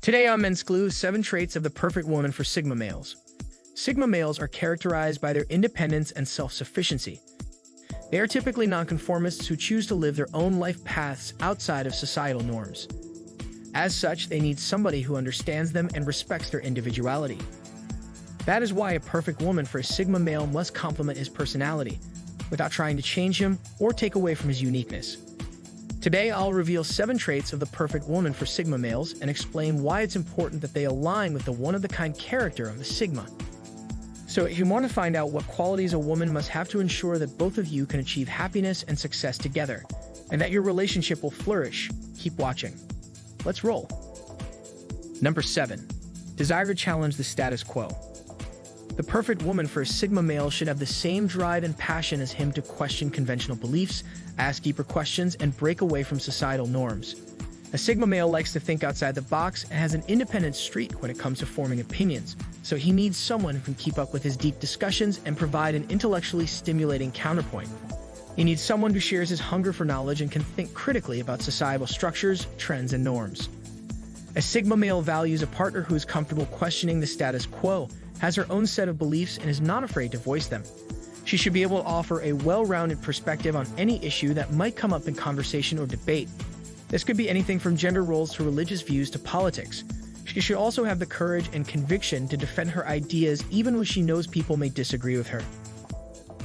Today on Men's Glue, 7 traits of the perfect woman for Sigma males. Sigma males are characterized by their independence and self-sufficiency. They are typically nonconformists who choose to live their own life paths outside of societal norms. As such, they need somebody who understands them and respects their individuality. That is why a perfect woman for a Sigma male must complement his personality, without trying to change him or take away from his uniqueness. Today, I'll reveal 7 traits of the perfect woman for Sigma males and explain why it's important that they align with the one-of-the-kind character of the Sigma. So if you want to find out what qualities a woman must have to ensure that both of you can achieve happiness and success together, and that your relationship will flourish, keep watching. Let's roll. Number 7. Desire to challenge the status quo. The perfect woman for a Sigma male should have the same drive and passion as him to question conventional beliefs, ask deeper questions, and break away from societal norms. A Sigma male likes to think outside the box and has an independent streak when it comes to forming opinions, so he needs someone who can keep up with his deep discussions and provide an intellectually stimulating counterpoint. He needs someone who shares his hunger for knowledge and can think critically about societal structures, trends, and norms. A Sigma male values a partner who is comfortable questioning the status quo, has her own set of beliefs, and is not afraid to voice them. She should be able to offer a well-rounded perspective on any issue that might come up in conversation or debate. This could be anything from gender roles to religious views to politics. She should also have the courage and conviction to defend her ideas even when she knows people may disagree with her.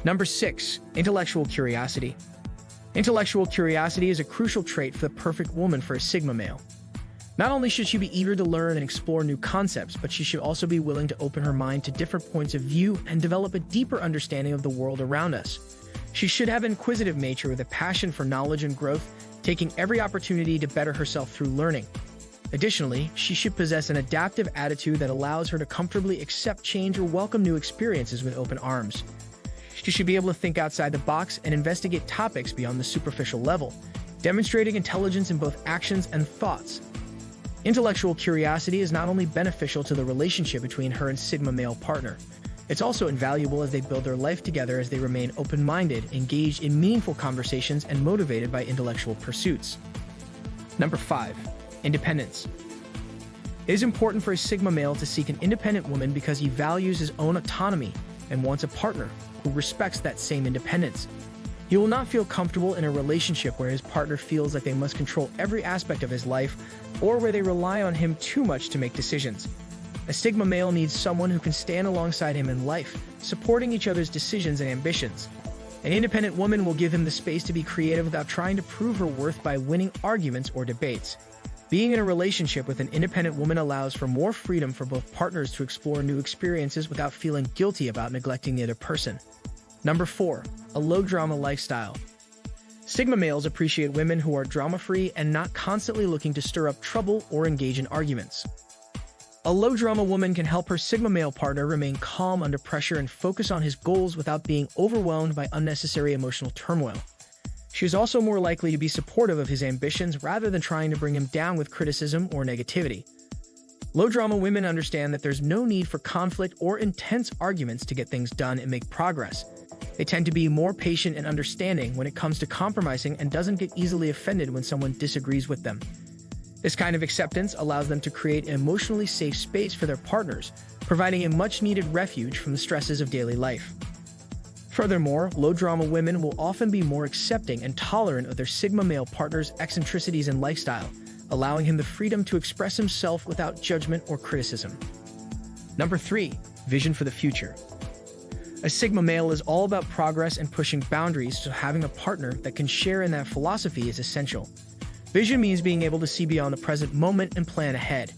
Number 6. Intellectual curiosity. Intellectual curiosity is a crucial trait for the perfect woman for a Sigma male. Not only should she be eager to learn and explore new concepts, but she should also be willing to open her mind to different points of view and develop a deeper understanding of the world around us. She should have an inquisitive nature with a passion for knowledge and growth, taking every opportunity to better herself through learning. Additionally, she should possess an adaptive attitude that allows her to comfortably accept change or welcome new experiences with open arms. She should be able to think outside the box and investigate topics beyond the superficial level, demonstrating intelligence in both actions and thoughts. Intellectual curiosity is not only beneficial to the relationship between her and Sigma male partner, it's also invaluable as they build their life together as they remain open-minded, engaged in meaningful conversations, and motivated by intellectual pursuits. Number 5. Independence. It is important for a Sigma male to seek an independent woman because he values his own autonomy and wants a partner who respects that same independence. He will not feel comfortable in a relationship where his partner feels like they must control every aspect of his life or where they rely on him too much to make decisions. A Sigma male needs someone who can stand alongside him in life, supporting each other's decisions and ambitions. An independent woman will give him the space to be creative without trying to prove her worth by winning arguments or debates. Being in a relationship with an independent woman allows for more freedom for both partners to explore new experiences without feeling guilty about neglecting the other person. Number 4. A low-drama lifestyle. Sigma males appreciate women who are drama-free and not constantly looking to stir up trouble or engage in arguments. A low-drama woman can help her Sigma male partner remain calm under pressure and focus on his goals without being overwhelmed by unnecessary emotional turmoil. She is also more likely to be supportive of his ambitions rather than trying to bring him down with criticism or negativity. Low-drama women understand that there's no need for conflict or intense arguments to get things done and make progress. They tend to be more patient and understanding when it comes to compromising and doesn't get easily offended when someone disagrees with them. This kind of acceptance allows them to create an emotionally safe space for their partners, providing a much-needed refuge from the stresses of daily life. Furthermore, low-drama women will often be more accepting and tolerant of their Sigma male partner's eccentricities and lifestyle, allowing him the freedom to express himself without judgment or criticism. Number 3. Vision for the future. A Sigma male is all about progress and pushing boundaries, so having a partner that can share in that philosophy is essential. Vision means being able to see beyond the present moment and plan ahead.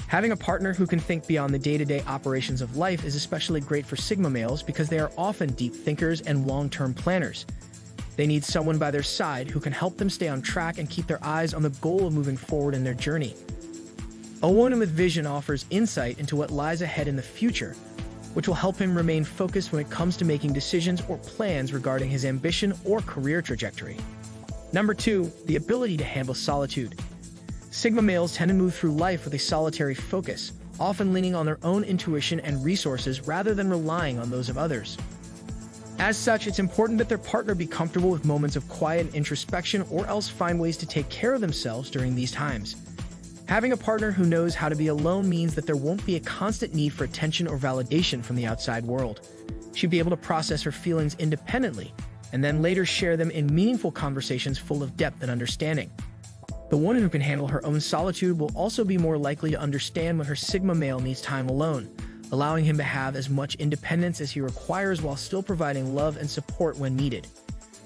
Having a partner who can think beyond the day-to-day operations of life is especially great for Sigma males because they are often deep thinkers and long-term planners. They need someone by their side who can help them stay on track and keep their eyes on the goal of moving forward in their journey. A woman with vision offers insight into what lies ahead in the future, which will help him remain focused when it comes to making decisions or plans regarding his ambition or career trajectory. Number 2. The ability to handle solitude. Sigma males tend to move through life with a solitary focus, often leaning on their own intuition and resources rather than relying on those of others. As such, it's important that their partner be comfortable with moments of quiet and introspection or else find ways to take care of themselves during these times. Having a partner who knows how to be alone means that there won't be a constant need for attention or validation from the outside world. She'll be able to process her feelings independently, and then later share them in meaningful conversations full of depth and understanding. The one who can handle her own solitude will also be more likely to understand when her Sigma male needs time alone, allowing him to have as much independence as he requires while still providing love and support when needed.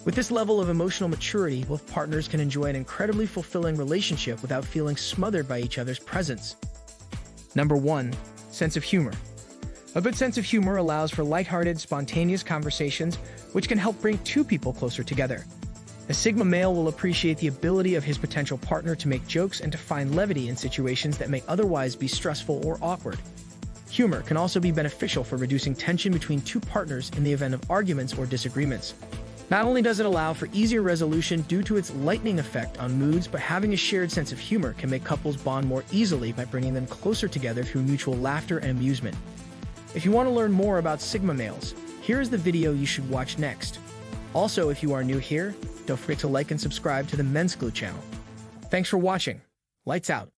With this level of emotional maturity, both partners can enjoy an incredibly fulfilling relationship without feeling smothered by each other's presence. Number 1. Sense of humor. A good sense of humor allows for lighthearted, spontaneous conversations, which can help bring two people closer together. A Sigma male will appreciate the ability of his potential partner to make jokes and to find levity in situations that may otherwise be stressful or awkward. Humor can also be beneficial for reducing tension between two partners in the event of arguments or disagreements. Not only does it allow for easier resolution due to its lightening effect on moods, but having a shared sense of humor can make couples bond more easily by bringing them closer together through mutual laughter and amusement. If you want to learn more about Sigma males, here is the video you should watch next. Also, if you are new here, don't forget to like and subscribe to the Men's Glue channel. Thanks for watching. Lights out.